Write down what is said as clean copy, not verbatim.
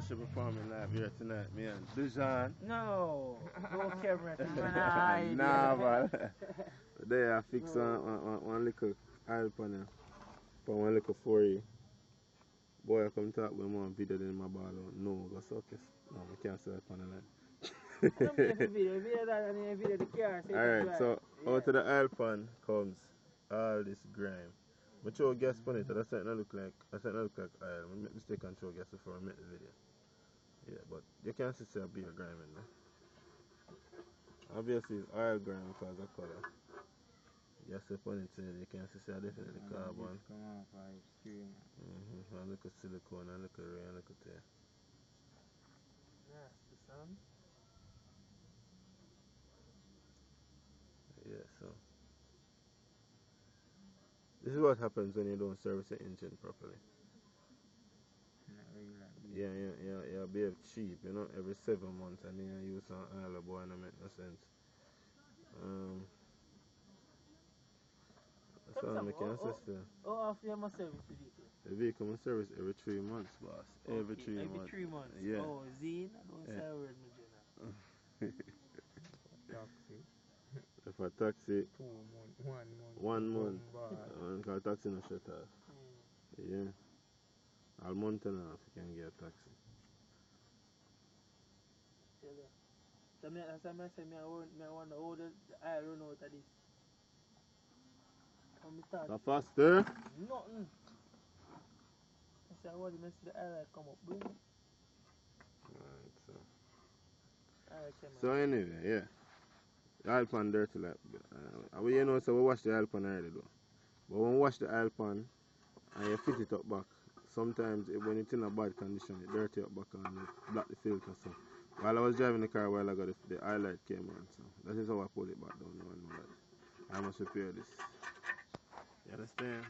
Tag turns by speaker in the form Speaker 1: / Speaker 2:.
Speaker 1: I should be performing live here tonight, me and Dujan.
Speaker 2: No, no camera. Man,
Speaker 1: nah, man. There I fix one little oil panel for one little 4A. Boy, I come talk with one video in my ball out. No, go suck it. No, I can't sell it on the line. Alright, so out of the oil pan comes all this grime. I throw gas on it, that's something that look like oil. I make mistake and throw gas before I make the video. Yeah, but you can see a bit of grime in there. Obviously it's oil grime because of color. Gas upon it, you can see definitely carbon. And look at silicone, and look at ray, and look at there.
Speaker 2: Nasty, son.
Speaker 1: Yeah, so this is what happens when you don't service the engine properly. Yeah, behave cheap, you know, every 7 months, and then you use some oil, boy, and it make no sense. That's all I can say still.
Speaker 2: How often you must service the vehicle?
Speaker 1: The vehicle must service every 3 months, boss. Every 3 months.
Speaker 2: Every 3 months?
Speaker 1: Yeah.
Speaker 2: Oh, Zine? I don't say a word, my general.
Speaker 3: Taxi.
Speaker 1: If a taxi,
Speaker 3: 2 months,
Speaker 1: 1 month. Because taxi no shut off. Yeah. All month and a half you can get a taxi.
Speaker 2: So I say I wonder how the oil run out of this.
Speaker 1: So faster?
Speaker 2: Nothing. I say I want to see the oil come up. Boom.
Speaker 1: Alright, so.
Speaker 2: Alright,
Speaker 1: So anyway, yeah. The oil pan dirty like you know, so we wash the oil pan already though. But when we wash the oil pan and you fit it up back, sometimes when it's in a bad condition, it dirty up back and it block the filter. So while I was driving the car a while ago, the highlight came on. So that is how I pull it back down. You know that I must repair this. You understand?